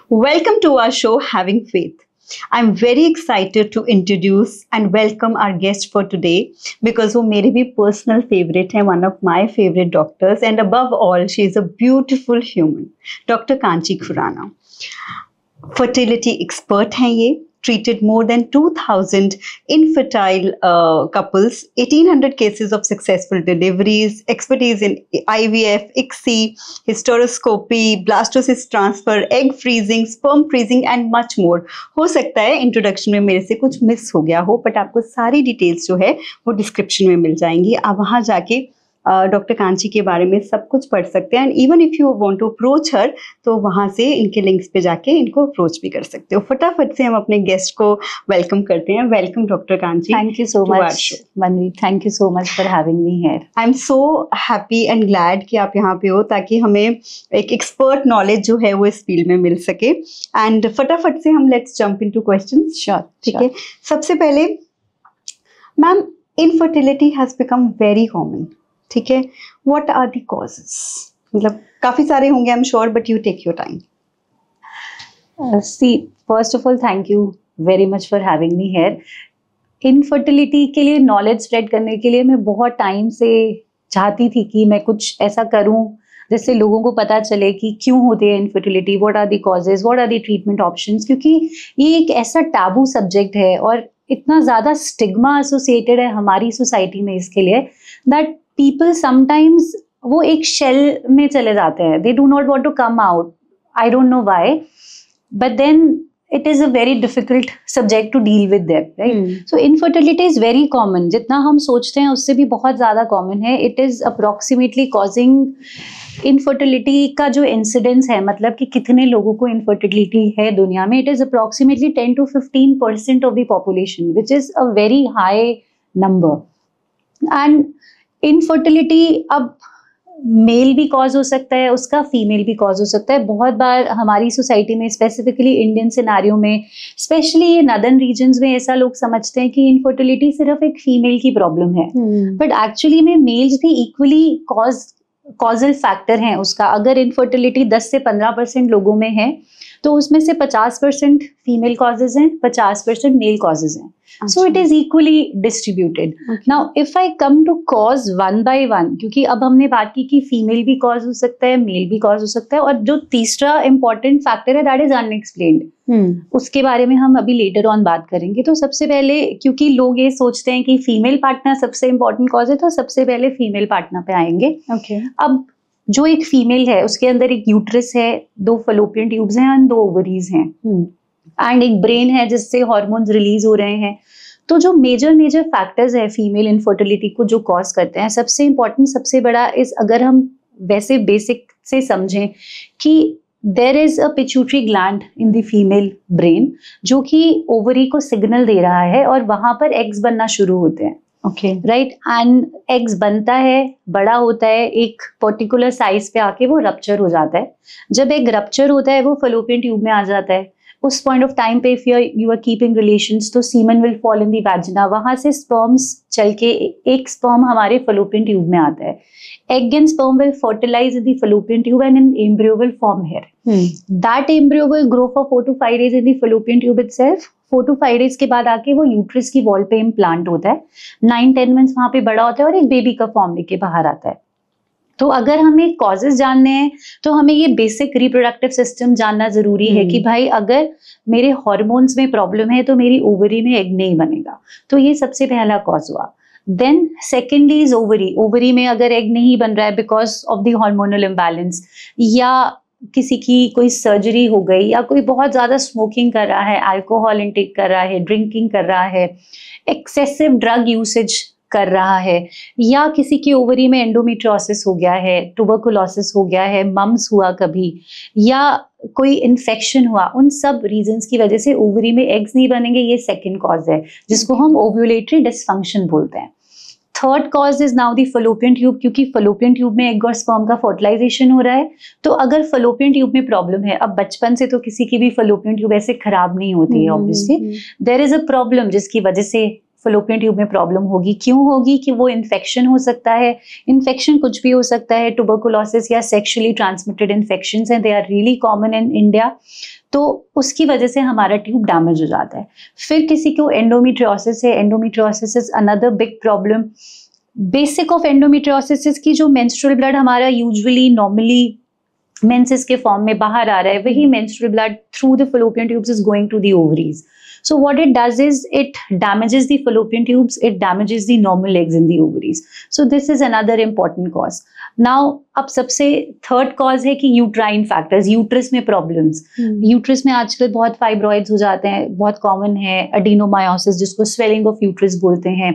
Welcome to our show, Having Faith. I'm very excited to introduce and welcome our guest for today because वो मेरे भी personal favorite हैं, one of my favorite doctors, and above all, she is a beautiful human, Dr. Kanchi Khurana. Fertility expert हैं ये, treated more than 2,000 infertile couples, 1,800 cases of successful deliveries, expertise in IVF, ICSI, hysteroscopy, blastocyst transfer, egg freezing, sperm freezing and much more. हो सकता है introduction में मेरे से कुछ miss हो गया हो, बट आपको सारी डिटेल्स जो है वो डिस्क्रिप्शन में मिल जाएंगी. आप वहाँ जाके डॉक्टर कांची के बारे में सब कुछ पढ़ सकते हैं. And even if you want to approach her, तो वहाँ से इनके लिंक्स पे जाके इनको अप्रोच भी कर सकते हो. फटाफट से हम अपने गेस्ट को वेलकम करते हैं. Welcome doctor Kanchi. Thank you so much Manvi, thank you so much for having me here. I am so happy and glad कि आप यहाँ पे हो, ताकि हमें एक एक्सपर्ट नॉलेज जो है वो इस फील्ड में मिल सके. एंड फटाफट से हम let's jump into questions. Sure, ठीक है. सबसे पहले ma'am, infertility has become very common. ठीक है. What are the causes? मतलब काफी सारे होंगे I am sure, but you take your time. See, first of all thank you very much for having me here. Infertility के लिए knowledge spread करने के लिए मैं बहुत टाइम से चाहती थी कि मैं कुछ ऐसा करूं जिससे लोगों को पता चले कि क्यों होती है infertility, what are the causes, what are the treatment options. क्योंकि ये एक ऐसा टैबू सब्जेक्ट है और इतना ज़्यादा स्टिग्मा एसोसिएटेड है हमारी सोसाइटी में इसके लिए, दैट पीपल समटाइम्स वो एक शेल में चले जाते हैं. They do not want to come out. I don't know why, but then it is a very difficult subject to deal with that, right. So infertility is very common. जितना हम सोचते हैं उससे भी बहुत ज़्यादा कॉमन है. It is approximately causing, infertility का जो इंसिडेंस है, मतलब कि कितने लोगों को इनफर्टिलिटी है दुनिया में, it is approximately 10 to 15% of the population, which is a very high number. And infertility अब मेल भी कॉज हो सकता है उसका, फीमेल भी कॉज हो सकता है. बहुत बार हमारी सोसाइटी में, स्पेसिफिकली इंडियन सिनारियो में, स्पेशली ये नदर्न रीजन्स में, ऐसा लोग समझते हैं कि इनफर्टिलिटी सिर्फ एक फीमेल की प्रॉब्लम है, बट एक्चुअली में मेल्स भी इक्वली कॉजल फैक्टर हैं उसका. अगर इनफर्टिलिटी 10 से 15% लोगों में है तो उसमें से 50% फीमेल कॉजेज हैं, 50% मेल कॉजेज हैं. So it is equally distributed. Now if I come to cause one by one, क्योंकि अब हमने बात की कि फीमेल भी कॉज हो सकता है, मेल भी कॉज हो सकता है, और जो तीसरा इंपॉर्टेंट फैक्टर है दैट इज अनएक्सप्लेन्ड. उसके बारे में हम अभी लेटर ऑन बात करेंगे. तो सबसे पहले, क्योंकि लोग ये सोचते हैं कि फीमेल पार्टनर सबसे इंपॉर्टेंट कॉज है, तो सबसे पहले फीमेल पार्टनर पे आएंगे. अब जो एक फीमेल है उसके अंदर एक यूट्रस है, 2 फलोपियन ट्यूब्स हैं और 2 ओवरीज हैं, एंड एक ब्रेन है जिससे हार्मोन्स रिलीज हो रहे हैं. तो जो मेजर फैक्टर्स है फीमेल इनफर्टिलिटी को जो कॉज करते हैं, सबसे इंपॉर्टेंट, सबसे बड़ा इस, अगर हम वैसे बेसिक से समझें कि there is a pituitary gland in the female brain जो कि ओवरी को सिग्नल दे रहा है और वहां पर एग्स बनना शुरू होते हैं. Okay, right. एंड एग्स बनता है, बड़ा होता है, एक पर्टिकुलर साइज पे आके वो रप्चर हो जाता है. जब एग रप्चर होता है वो फलोपियन ट्यूब में आ जाता है. उस पॉइंट ऑफ टाइम पे if you are keeping relations, तो semen will fall in the vagina. वहां से स्पर्म्स चल के, एक स्पर्म हमारे फलोपियन ट्यूब में आता है. Egg and sperm will fertilize in the fallopian tube and an embryo will form here. That embryo will grow for 4 to 5 days in the fallopian tube itself. 4 to 5 days के बाद आके वो uterus की wall पे implant होता है. 9-10 months वहाँ पे बड़ा होता है और एक बेबी का फॉर्म लेके बाहर आता है. तो अगर हमें कॉजेज जानने हैं तो हमें ये बेसिक रिप्रोडक्टिव सिस्टम जानना जरूरी है कि भाई अगर मेरे हार्मोन्स में प्रॉब्लम है तो मेरी ओवरी में एग नहीं बनेगा. तो ये सबसे पहला कॉज हुआ. Then secondly is ovary. Ovary में अगर एग नहीं बन रहा है because of the hormonal imbalance, या किसी की कोई सर्जरी हो गई, या कोई बहुत ज़्यादा स्मोकिंग कर रहा है, अल्कोहल इंटेक कर रहा है, ड्रिंकिंग कर रहा है, एक्सेसिव ड्रग यूसेज कर रहा है, या किसी की ओवरी में एंडोमेट्रियोसिस हो गया है, ट्यूबरकुलोसिस हो गया है, मम्स हुआ कभी, या कोई इन्फेक्शन हुआ, उन सब रीजंस की वजह से ओवरी में एग्स नहीं बनेंगे. ये सेकंड कॉज है जिसको हम ओव्यूलेटरी डिसफंक्शन बोलते हैं. Third cause is now the Fallopian tube, क्योंकि फलोपियन ट्यूब में एग और स्पर्म का फर्टिलाइजेशन हो रहा है. तो अगर फलोपियन ट्यूब में प्रॉब्लम है, अब बचपन से तो किसी की भी फलोपियन ट्यूब ऐसे खराब नहीं होती है, obviously there is a problem जिसकी वजह से फलोपियन ट्यूब में प्रॉब्लम होगी। क्यों होगी? कि वो इन्फेक्शन हो सकता है, इन्फेक्शन कुछ भी हो सकता है, ट्यूबरकुलोसिस या सेक्सुअली ट्रांसमिटेड इन्फेक्शंस हैं, they are really common in India. तो उसकी वजह से हमारा ट्यूब डैमेज हो जाता है। फिर किसी को एंडोमेट्रियोसिस है, endometriosis is another big problem. Basic of endometriosis की जो मेंस्ट्रुअल ब्लड हमारा यूजुअली नॉर्मली मेंसेस के फॉर्म में बाहर आ रहा है, वही menstrual blood through the fallopian tubes is going to the ovaries. So what it does is it damages the fallopian tubes, it damages the normal eggs in the ovaries. So this is another important cause. Now अब सबसे third cause है कि uterine factors, uterus में problems. Uterus में आजकल बहुत fibroids हो जाते हैं, बहुत कॉमन है एडिनोमायोसिस, जिसको स्वेलिंग ऑफ यूट्रस बोलते हैं।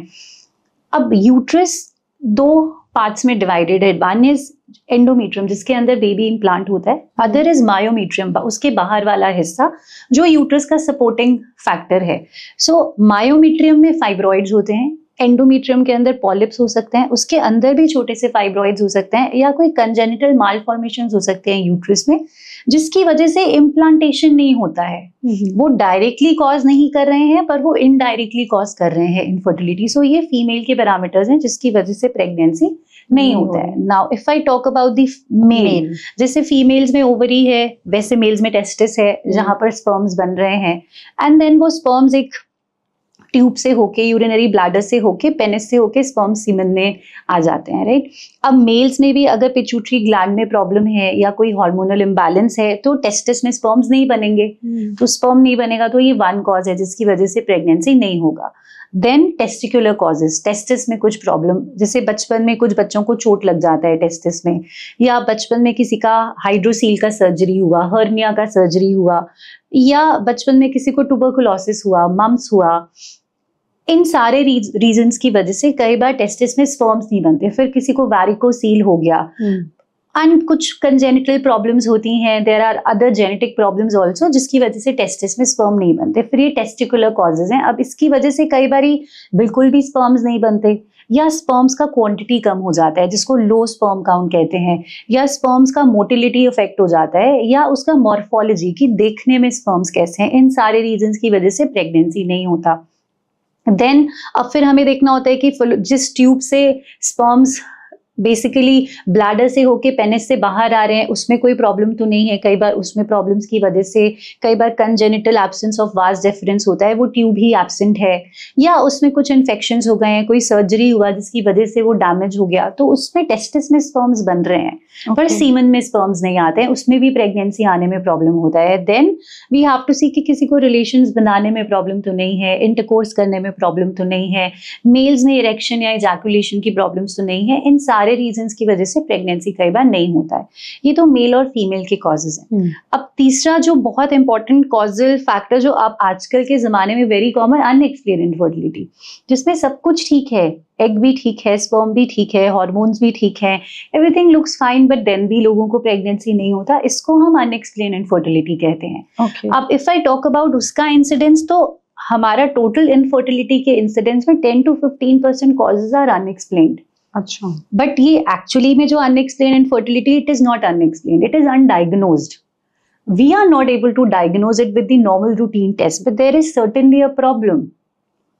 अब यूट्रस दो पार्ट्स में डिवाइडेड है। वन इज एंडोमेट्रियम, जिसके अंदर बेबी इम्प्लांट होता है, अदर इज मायोमेट्रियम, उसके बाहर वाला हिस्सा जो यूट्रस का सपोर्टिंग फैक्टर है। सो मायोमेट्रियम में फाइब्रॉइड्स होते हैं, एंडोमेट्रियम के अंदर पॉलिप्स हो सकते हैं, उसके अंदर भी छोटे से फाइब्रॉइड्स हो सकते हैं, या कोई कंजेनिटल मालफॉर्मेशंस हो सकते हैं यूट्रस में, जिसकी वजह से इम्प्लांटेशन नहीं होता है। वो डायरेक्टली कॉज नहीं कर रहे हैं, पर वो इनडायरेक्टली कॉज कर रहे हैं इनफर्टिलिटी। सो ये फीमेल के पैरामीटर्स हैं जिसकी वजह से प्रेगनेंसी नहीं होता है। Now if I talk about the male, जैसे फीमेल्स में ओवरी है, वैसे मेल्स में टेस्टिस है, जहां पर स्पर्म्स बन रहे हैं, एंड देन वो स्पर्म्स एक ट्यूब से होके, यूरिनरी ब्लैडर से होके, पेनिस से होके स्पर्म सीमन में आ जाते हैं, राइट। अब मेल्स में भी अगर पिट्यूटरी ग्लैंड में प्रॉब्लम है या कोई हार्मोनल इम्बैलेंस है, तो टेस्टिस में स्पर्म्स नहीं बनेंगे। तो स्पर्म नहीं बनेगा, तो ये वन कॉज है जिसकी वजह से प्रेगनेंसी नहीं होगा। देन टेस्टिकुलर कॉजेस, टेस्टिस में कुछ प्रॉब्लम, जैसे बचपन में कुछ बच्चों को चोट लग जाता है टेस्टिस में, या बचपन में किसी का हाइड्रोसील का सर्जरी हुआ, हर्निया का सर्जरी हुआ, या बचपन में किसी को ट्यूबरकुलोसिस हुआ, मम्स हुआ। इन सारे रीजंस की वजह से कई बार टेस्टिस में स्पर्म्स नहीं बनते। फिर किसी को वैरिकोसील हो गया, एंड कुछ कंजेनिटल प्रॉब्लम्स होती हैं, there are other genetic problems also, जिसकी वजह से टेस्टिस में स्पर्म नहीं बनते। फिर ये टेस्टिकुलर कॉजेज हैं। अब इसकी वजह से कई बार बिल्कुल भी स्पर्म्स नहीं बनते, या स्पर्म्स का क्वांटिटी कम हो जाता है, जिसको लो स्पर्म काउंट कहते हैं, या स्पर्म्स का मोटिलिटी इफेक्ट हो जाता है, या उसका मॉर्फोलॉजी की देखने में स्पर्म्स कैसे हैं। इन सारे रीजंस की वजह से प्रेगनेंसी नहीं होता। देन अब फिर हमें देखना होता है कि जिस ट्यूब से स्पर्म्स बेसिकली ब्लैडर से होके पेनिस से बाहर आ रहे हैं, उसमें कोई प्रॉब्लम तो नहीं है। कई बार उसमें प्रॉब्लम्स की वजह से, कई बार congenital absence of vas deferens होता है, वो ट्यूब ही एब्सेंट है, या उसमें कुछ इन्फेक्शंस हो गए हैं, कोई सर्जरी हुआ जिसकी वजह से वो डैमेज हो गया, तो उसमें टेस्टिस में स्पर्म्स बन रहे हैं, पर सीमन में स्पर्म्स नहीं आते हैं, उसमें भी प्रेगनेंसी आने में प्रॉब्लम होता है। देन वी हैव टू सी कि किसी को रिलेशंस बनाने में प्रॉब्लम तो नहीं है, इंटरकोर्स करने में प्रॉब्लम तो नहीं है, मेल्स में इरेक्शन या इजैकुलेशन की प्रॉब्लम्स तो नहीं है। इन सारे रीजंस की वजह से प्रेगनेंसी कई बार नहीं होता है। ये तो मेल और फीमेल के कॉजेज हैं। अब तीसरा जो बहुत इंपॉर्टेंट कॉजल फैक्टर जो अब आजकल के जमाने में वेरी कॉमन, अनएक्सप्लेन्ड इनफर्टिलिटी, जिसमें सब कुछ ठीक है, एग भी ठीक है, स्पर्म भी ठीक है, हार्मोन्स भी ठीक है, everything looks fine, but then भी लोगों को प्रेगनेंसी नहीं होता। इसको हम अनएक्सप्लेन्ड इनफर्टिलिटी कहते हैं। अब इफ आई टॉक अबाउट उसका इंसिडेंस, तो हमारा टोटल इनफर्टिलिटी के इंसिडेंस में 10 to 15% कॉजेज आर अनएक्सप्लेन्ड। अच्छा, बट ये एक्चुअली में जो unexplained infertility, it is not unexplained, it is undiagnosed. We are not able to diagnose it with the normal routine test, but there is certainly a problem.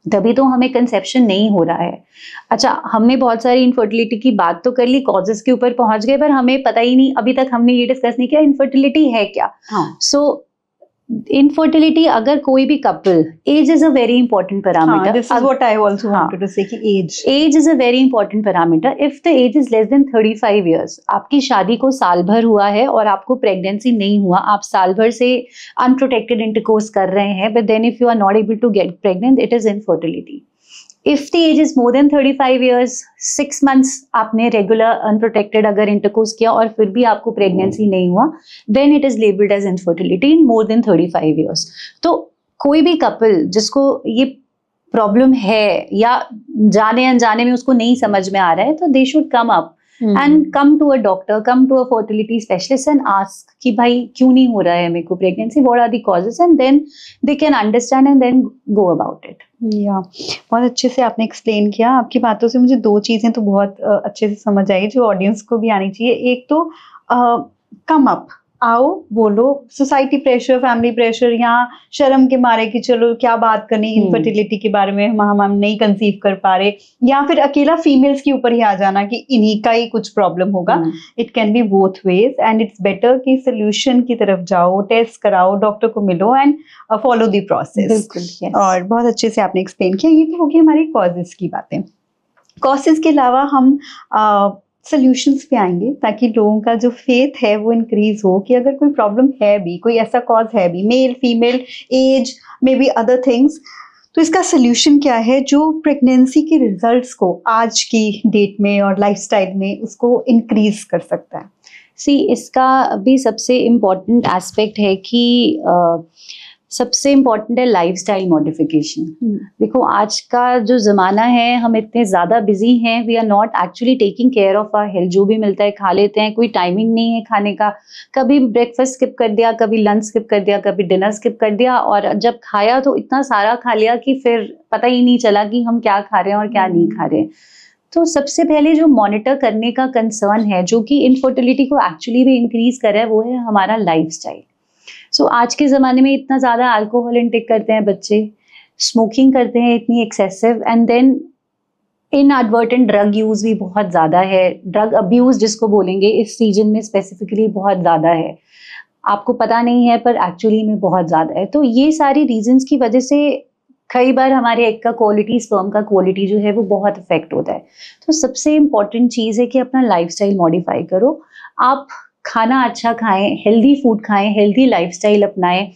तभी तो हमें conception नहीं हो रहा है। अच्छा, हमने बहुत सारी इनफर्टिलिटी की बात तो कर ली, कॉजेस के ऊपर पहुंच गए, पर हमें पता ही नहीं, अभी तक हमने ये डिस्कस नहीं किया इनफर्टिलिटी है क्या। सो इनफर्टिलिटी, अगर कोई भी couple, age is a very important parameter. This is what I also wanted to say कि age is a very important parameter. If the age is less than 35 years, आपकी शादी को साल भर हुआ है और आपको प्रेगनेंसी नहीं हुआ, आप साल भर से अनप्रोटेक्टेड इंटरकोर्स कर रहे हैं, but then if you are not able to get pregnant, it is infertility. If the age is more than 35 years, 6 months आपने रेगुलर अनप्रोटेक्टेड अगर इंटरकोर्स किया और फिर भी आपको प्रेगनेंसी नहीं हुआ, then it is labeled as infertility in more than 35 years. तो कोई भी कपल जिसको ये प्रॉब्लम है या जाने अनजाने में उसको नहीं समझ में आ रहा है, तो they should come up and come to a doctor, come to a fertility specialist and ask कि भाई क्यों नहीं हो रहा है मेरे को pregnancy, what are the causes, and then they can understand and then go about it. बहुत अच्छे से आपने एक्सप्लेन किया। आपकी बातों से मुझे दो चीजें तो बहुत अच्छे से समझ आई जो ऑडियंस को भी आनी चाहिए। एक तो कम अप, आओ बोलो, सोसाइटी प्रेशर, फैमिली प्रेशर या शर्म के मारे कि चलो क्या बात करनी इनफर्टिलिटी के बारे में, हम नहीं कंसीव कर पा रहे, या फिर अकेला फीमेल्स के ऊपर ही आ जाना कि इन्हीं का ही कुछ प्रॉब्लम होगा। It can be both ways and it's better कि सोल्यूशन की तरफ जाओ, टेस्ट कराओ, डॉक्टर को मिलो एंड फॉलो द प्रोसेस। और बहुत अच्छे से आपने एक्सप्लेन किया। ये तो होगी हमारी कॉजेस की बातें। कॉजेस के अलावा हम सोल्यूशंस पे आएंगे ताकि लोगों का जो फेथ है वो इंक्रीज हो कि अगर कोई प्रॉब्लम है भी, कोई ऐसा कॉज है भी, male female age may be other things, तो इसका सोल्यूशन क्या है जो प्रेगनेंसी के रिजल्ट्स को आज की डेट में और लाइफस्टाइल में उसको इंक्रीज कर सकता है। इसका भी सबसे इम्पोर्टेंट एस्पेक्ट है कि सबसे इम्पॉर्टेंट है लाइफस्टाइल मॉडिफिकेशन। देखो आज का जो ज़माना है, हम इतने ज़्यादा बिजी हैं, we are not actually taking care of our health. जो भी मिलता है खा लेते हैं, कोई टाइमिंग नहीं है खाने का, कभी ब्रेकफास्ट स्किप कर दिया, कभी लंच स्किप कर दिया, कभी डिनर स्किप कर दिया, और जब खाया तो इतना सारा खा लिया कि फिर पता ही नहीं चला कि हम क्या खा रहे हैं और क्या नहीं खा रहे हैं। तो सबसे पहले जो मॉनिटर करने का कंसर्न है, जो कि इनफर्टिलिटी को एक्चुअली भी इंक्रीज कर रहा है, वो है हमारा लाइफस्टाइल। आज के ज़माने में इतना ज़्यादा अल्कोहल इंटेक करते हैं बच्चे, स्मोकिंग करते हैं इतनी excessive, and then inadvertent drug use भी बहुत ज़्यादा है। ड्रग अब्यूज़ जिसको बोलेंगे, इस सीजन में स्पेसिफिकली बहुत ज़्यादा है। आपको पता नहीं है पर एक्चुअली में बहुत ज़्यादा है। तो ये सारी रीजंस की वजह से कई बार हमारे एग का क्वालिटी, स्पर्म का क्वालिटी जो है वो बहुत इफेक्ट होता है। तो सबसे इम्पॉर्टेंट चीज़ है कि अपना लाइफस्टाइल मॉडिफाई करो। आप खाना अच्छा खाएं, हेल्दी फूड खाएं, हेल्दी लाइफस्टाइल अपनाएं।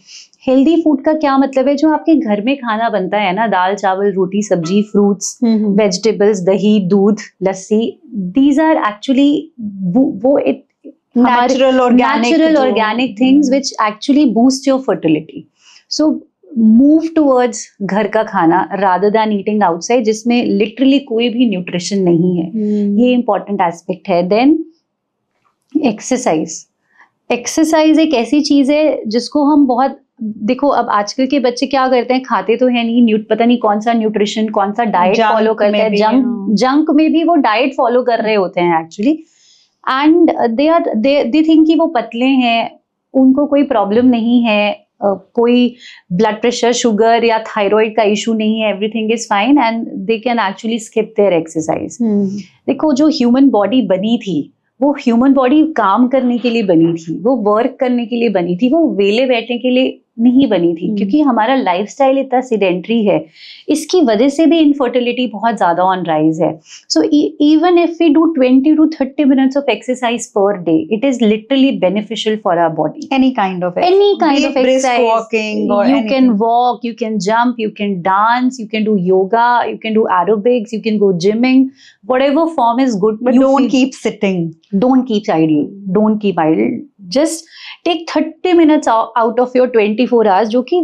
हेल्दी फूड का क्या मतलब है? जो आपके घर में खाना बनता है ना, दाल चावल रोटी सब्जी, फ्रूट्स, वेजिटेबल्स, दही दूध लस्सी, दीज आर एक्चुअली वो natural organic things which actually boost your fertility. So move towards घर का खाना rather than eating outside, जिसमें literally कोई भी न्यूट्रिशन नहीं है। ये इंपॉर्टेंट एस्पेक्ट है। देन एक्सरसाइज एक ऐसी चीज है जिसको हम बहुत, देखो अब आजकल के बच्चे क्या करते हैं, खाते तो है नहीं, पता नहीं कौन सा न्यूट्रिशन, कौन सा डाइट फॉलो करते हैं, जंक में भी वो डाइट फॉलो कर रहे होते हैं एक्चुअली, एंड दे थिंक कि वो पतले हैं, उनको कोई प्रॉब्लम नहीं है, कोई ब्लड प्रेशर, शुगर या थायराइड का इशू नहीं है, everything is fine and they can actually skip their exercise. देखो जो ह्यूमन बॉडी बनी थी, वो ह्यूमन बॉडी काम करने के लिए बनी थी, वो वर्क करने के लिए बनी थी, वो वेले बैठने के लिए नहीं बनी थी, क्योंकि हमारा लाइफस्टाइल इतना सिडेंटरी है। इसकी वजह से भी इनफर्टिलिटी बहुत ज्यादा ऑन राइज है। So even if we do 20 to 30 minutes of exercise per day, it is literally beneficial for our body. Any kind of exercise, walking or you anything. can walk, you can jump, you can dance, you can do yoga, you can do aerobics, you can go gymming, whatever form is good. But don't keep sitting. Don't keep idle. Just take 30 minutes out of your 24 hours, जो कि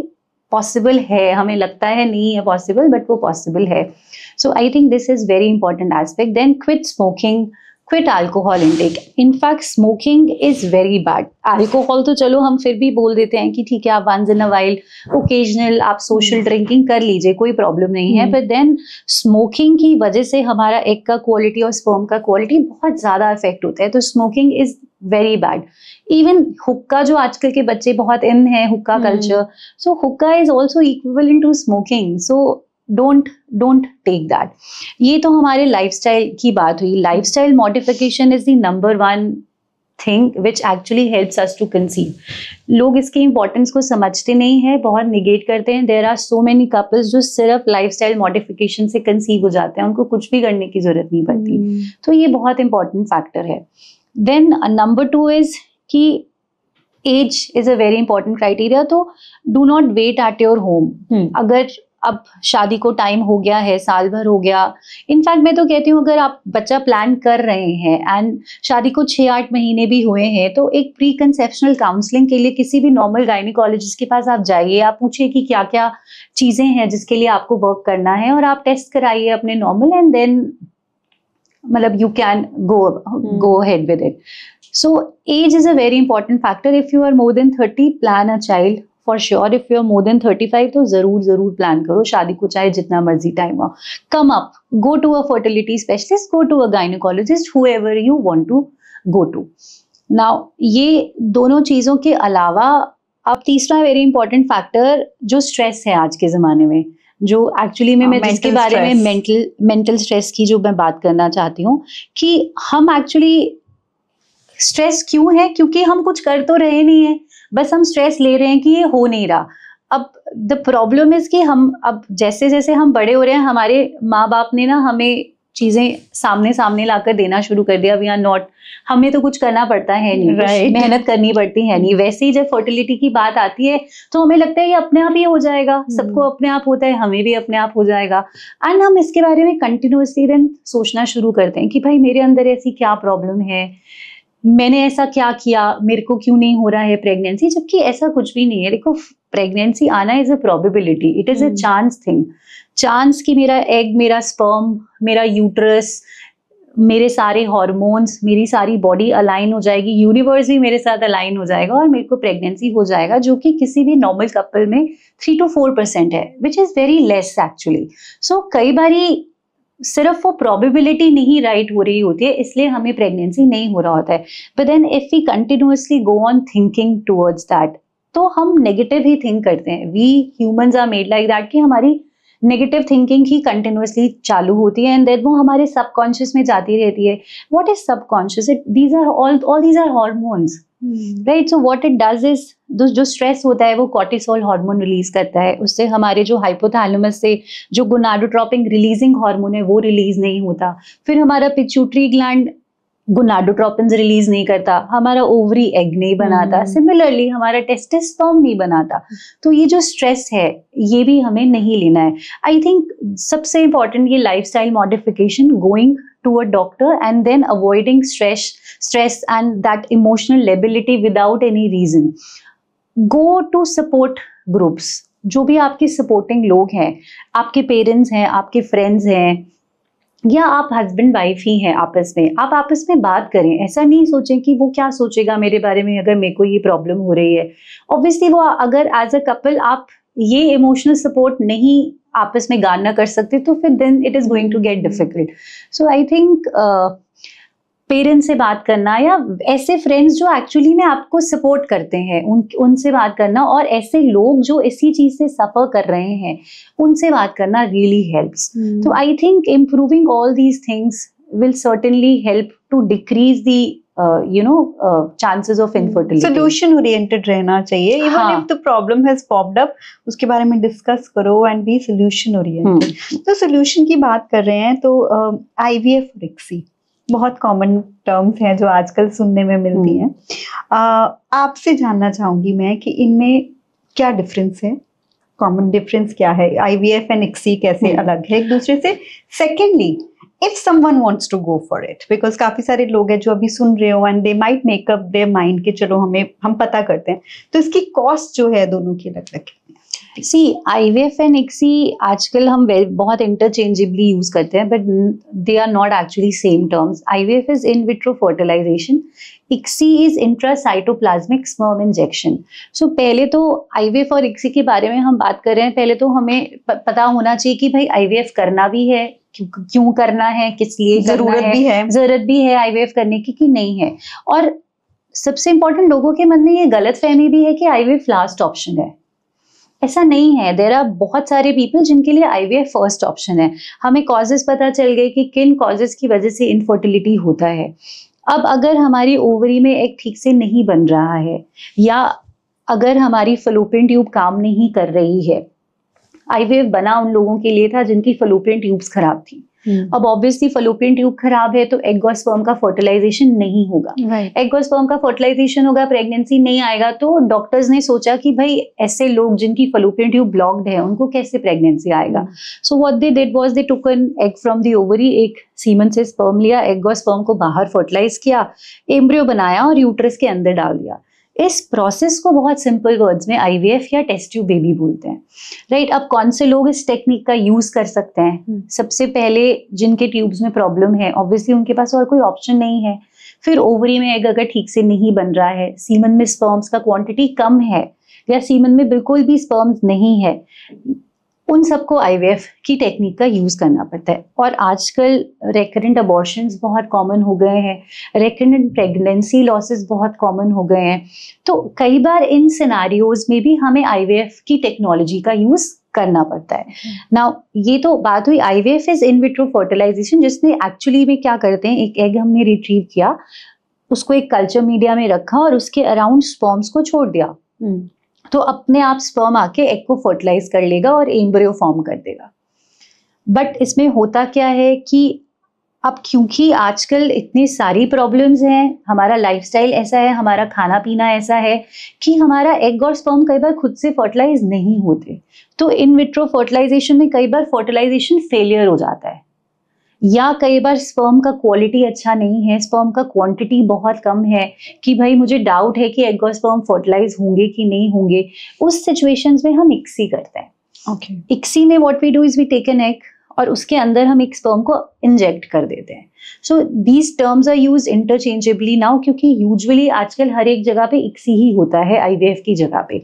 possible है। हमें लगता है नहीं है possible, but वो possible है। So I think this is very important aspect. Then quit smoking, quit alcohol intake. In fact smoking is very bad. Alcohol तो चलो हम फिर भी बोल देते हैं कि ठीक है, आप once in a while, occasional आप सोशल ड्रिंकिंग कर लीजिए, कोई प्रॉब्लम नहीं है। बट देन स्मोकिंग की वजह से हमारा एग का क्वालिटी और स्पर्म का क्वालिटी बहुत ज्यादा इफेक्ट होता है। तो smoking is very bad. Even हुक्का, जो आजकल के बच्चे बहुत इन है, हुक्का culture, so hookah is also equivalent to smoking. सो don't take that. ये तो हमारे लाइफस्टाइल की बात हुई। Lifestyle modification is the number one thing which actually helps us to conceive. लोग इसकी इंपॉर्टेंस को समझते नहीं है, बहुत निगेट करते हैं। There are so many couples जो सिर्फ लाइफस्टाइल मॉडिफिकेशन से कंसीव हो जाते हैं, उनको कुछ भी करने की जरूरत नहीं पड़ती। तो ये बहुत इंपॉर्टेंट फैक्टर है। देन नंबर 2 इज कि age is a very important criteria. तो do not wait at your home. अगर अब शादी को टाइम हो गया है, साल भर हो गया, इनफैक्ट मैं तो कहती हूँ अगर आप बच्चा प्लान कर रहे हैं एंड शादी को 6-8 महीने भी हुए हैं, तो एक प्री कंसेप्शनल काउंसलिंग के लिए किसी भी नॉर्मल गायनिकोलॉजिस्ट के पास आप जाइए। आप पूछिए कि क्या क्या चीजें हैं जिसके लिए आपको वर्क करना है, और आप टेस्ट कराइए अपने नॉर्मल, एंड देन मतलब you can go ahead with it. So age is a very important factor. If you are more than 30, plan a child for sure. If you are more than 35, तो जरूर plan करो शादी को, चाहे जितना मर्जी time हो। Come up, go to a fertility specialist, go to a gynecologist, whoever you want to go to. Now ये दोनों चीजों के अलावा अब तीसरा वेरी इंपॉर्टेंट फैक्टर जो स्ट्रेस है आज के जमाने में, जो एक्चुअली में मैं जिसके mental बारे में stress. मेंटल स्ट्रेस की जो मैं बात करना चाहती हूँ कि हम एक्चुअली स्ट्रेस क्यों है, क्योंकि हम कुछ कर तो रहे नहीं है, बस हम स्ट्रेस ले रहे हैं कि ये हो नहीं रहा। अब द प्रॉब्लम इज कि हम अब जैसे जैसे हम बड़े हो रहे हैं, हमारे माँ बाप ने ना हमें चीजें सामने सामने लाकर देना शुरू कर दिया। वी आर नॉट, हमें तो कुछ करना पड़ता है नहीं, कुछ Right. मेहनत करनी पड़ती है नहीं। वैसे ही जब फर्टिलिटी की बात आती है तो हमें लगता है ये अपने आप ही हो जाएगा, सबको अपने आप होता है, हमें भी अपने आप हो जाएगा। एंड हम इसके बारे में कंटिन्यूअसली देन सोचना शुरू करते हैं कि भाई मेरे अंदर ऐसी क्या प्रॉब्लम है, मैंने ऐसा क्या किया, मेरे को क्यों नहीं हो रहा है प्रेगनेंसी, जबकि ऐसा कुछ भी नहीं है। देखो, प्रेगनेंसी आना is a probability, it is a chance thing. Chance कि मेरा एग, मेरा स्पर्म, मेरा यूट्रस, मेरे सारे हॉर्मोन्स, मेरी सारी बॉडी अलाइन हो जाएगी, यूनिवर्स भी मेरे साथ अलाइन हो जाएगा और मेरे को प्रेगनेंसी हो जाएगा, जो कि किसी भी नॉर्मल कपल में 3 to 4% है, which is very less actually. So कई बारी सिर्फ वो प्रोबेबिलिटी नहीं राइट हो रही होती है, इसलिए हमें प्रेगनेंसी नहीं हो रहा होता है। But then if we continuously go on thinking towards that, तो हम नेगेटिव ही थिंक करते हैं। We humans are made like that कि हमारी नेगेटिव थिंकिंग ही कंटिन्यूअसली चालू होती है एंड देन वो हमारे सबकॉन्शियस में जाती रहती है। What is subconscious? These are all these are hormones, right? So what it does is, जो स्ट्रेस होता है वो कॉर्टिसोल हार्मोन रिलीज करता है, उससे हमारे जो हाइपोथैलेमस से जो गोनाडोट्रोपिन रिलीजिंग हार्मोन है वो रिलीज नहीं होता। फिर हमारा पिट्यूटरी ग्लैंड गोनाडोट्रोपिन्स रिलीज नहीं करता, हमारा ओवरी एग नहीं बनाता, सिमिलरली हमारा टेस्टोस्टेरोन नहीं बनाता। तो ये जो स्ट्रेस है ये भी हमें नहीं लेना है। आई थिंक सबसे इंपॉर्टेंट ये lifestyle modification, going to a doctor and then avoiding stress and that emotional lability without any reason. Go to support groups, जो भी आपके सपोर्टिंग लोग हैं, आपके पेरेंट्स हैं, आपके फ्रेंड्स हैं, या आप हस्बैंड वाइफ ही हैं, आपस में आप आपस में बात करें। ऐसा नहीं सोचें कि वो क्या सोचेगा मेरे बारे में अगर मेरे को ये प्रॉब्लम हो रही है। ऑब्वियसली वो अगर एज अ कपल आप ये इमोशनल सपोर्ट नहीं आपस में गार्नर कर सकते तो फिर then it is going to get difficult. So I think parents से बात करना या ऐसे फ्रेंड्स जो एक्चुअली में आपको सपोर्ट करते हैं उनसे बात करना, और ऐसे लोग जो इसी चीज से सफर कर रहे हैं उनसे बात करना रियली हेल्प्स। तो I think improving all these things will certainly help to decrease the chances of infertility. Solution oriented रहना चाहिए, even if the problem has popped up, उसके बारे में डिस्कस करो and be solution oriented. तो solution की बात कर रहे हैं तो IVF और ICSI बहुत कॉमन टर्म्स हैं जो आजकल सुनने में मिलती हैं। आपसे जानना चाहूंगी मैं कि इनमें क्या डिफरेंस है, कॉमन डिफरेंस क्या है, IVF एंड ICSI कैसे अलग है एक दूसरे से। Secondly, if someone wants to go for it, because काफी सारे लोग हैं जो अभी सुन रहे हो and they might make up their mind कि चलो हम पता करते हैं, तो इसकी कॉस्ट जो है दोनों की अलग अलग। सी IVF एंड ICSI आजकल हम बहुत इंटरचेंजेबली यूज करते हैं, but they are not actually same terms. IVF is in vitro fertilisation, ICSI is intracytoplasmic sperm injection. So पहले तो IVF और ICSI के बारे में हम बात कर रहे हैं, पहले तो हमें पता होना चाहिए कि भाई IVF करना भी है, क्यों करना है, किस लिए जरूरत भी है IVF करने की कि नहीं है। और सबसे इंपॉर्टेंट, लोगों के मन में ये गलत फहमी भी है कि IVF लास्ट ऑप्शन है। ऐसा नहीं है। देयर आर बहुत सारे पीपल जिनके लिए IVF फर्स्ट ऑप्शन है। हमें कॉजेस पता चल गए कि किन कॉजेस की वजह से इनफर्टिलिटी होता है। अब अगर हमारी ओवरी में एग ठीक से नहीं बन रहा है, या अगर हमारी फलोपियन ट्यूब काम नहीं कर रही है, IVF बना उन लोगों के लिए था जिनकी फलोपियन ट्यूब्स खराब थी। अब ऑब्वियसली फलोपियन ट्यूब खराब है तो एग और स्पर्म का फर्टिलाइजेशन नहीं होगा। एग और स्पर्म का फर्टिलाइजेशन होगा, प्रेगनेंसी नहीं आएगा। तो डॉक्टर्स ने सोचा कि भाई ऐसे लोग जिनकी फलोपियन ट्यूब ब्लॉक्ड है उनको कैसे प्रेगनेंसी आएगा। So what they did was they took an egg from the ovary, एक सीमन से स्पर्म लिया, एग और स्पर्म को बाहर फर्टिलाइज किया, एम्ब्रियो बनाया और यूट्रस के अंदर डाल दिया। इस प्रोसेस को बहुत सिंपल वर्ड्स में IVF या टेस्ट ट्यूब बेबी बोलते हैं, राइट? अब कौन से लोग इस टेक्निक का यूज कर सकते हैं? सबसे पहले जिनके ट्यूब्स में प्रॉब्लम है, ऑब्वियसली उनके पास और कोई ऑप्शन नहीं है। फिर ओवरी में एग अगर ठीक से नहीं बन रहा है, सीमन में स्पर्म्स का क्वांटिटी कम है, या सीमन में बिल्कुल भी स्पर्म्स नहीं है, उन सबको आईवीएफ की टेक्निक का यूज करना पड़ता है। और आजकल रेकरेंट अबॉर्शंस बहुत कॉमन हो गए हैं, रेकरेंट प्रेगनेंसी लॉसेस बहुत कॉमन हो गए हैं। तो कई बार इन सिनारियोज में भी हमें आईवीएफ की टेक्नोलॉजी का यूज करना पड़ता है। नाउ ये तो बात हुई IVF is in vitro fertilization, जिसमें एक्चुअली में क्या करते हैं, एक एग हमने रिट्रीव किया, उसको एक कल्चर मीडिया में रखा और उसके अराउंड स्पर्म्स को छोड़ दिया, तो अपने आप स्पर्म आके एग को फर्टिलाइज कर लेगा और एम्ब्रियो फॉर्म कर देगा। बट इसमें होता क्या है कि अब क्योंकि आजकल इतनी सारी प्रॉब्लम्स हैं, हमारा लाइफस्टाइल ऐसा है, हमारा खाना पीना ऐसा है कि हमारा एग और स्पर्म कई बार खुद से फर्टिलाइज नहीं होते। तो इन विट्रो फर्टिलाइजेशन में कई बार फर्टिलाइजेशन फेलियर हो जाता है, या कई बार स्पर्म का क्वालिटी अच्छा नहीं है, स्पर्म का क्वांटिटी बहुत कम है कि भाई मुझे डाउट है कि एग और स्पर्म फर्टिलाइज होंगे कि नहीं होंगे। उस सिचुएशंस में हम इक्सी करते हैं। इक्सी में what we do is we take an egg और उसके अंदर हम एक स्पर्म को इंजेक्ट कर देते हैं। So these terms are used interchangeably now, क्योंकि यूजुअली आजकल हर एक जगह पे इक्सी ही होता है आईवीएफ की जगह पे।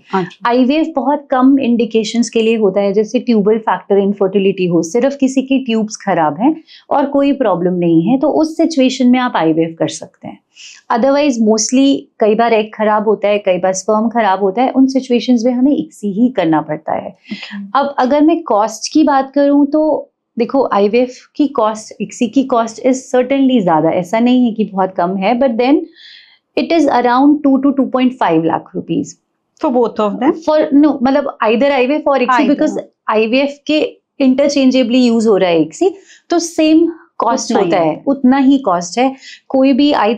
आईवीएफ बहुत कम इंडिकेशंस के लिए होता है, जैसे ट्यूबल फैक्टर इनफर्टिलिटी हो, सिर्फ किसी की ट्यूब्स खराब हैं और कोई प्रॉब्लम नहीं है, तो उस सिचुएशन में आप आईवीएफ कर सकते हैं। अदरवाइज मोस्टली कई बार एग खराब होता है, कई बार स्पर्म खराब होता है, उन सिचुएशंस में हमें इक्सी ही करना पड़ता है। अब अगर मैं कॉस्ट की बात करूं तो देखो, आईवीएफ की कॉस्ट, इक्सी की कॉस्ट इज सर्टेनली ज्यादा, ऐसा नहीं है कि बहुत कम है, but then it is around 2 to 2.5 lakh rupees for both of them. For no, मतलब आइदर आईवीएफ और इक्सी, बिकॉज आईवीएफ के इंटरचेंजेबली यूज हो रहा है इक्सी, तो सेम कॉस्ट होता है, उतना ही कॉस्ट है। कोई भी आई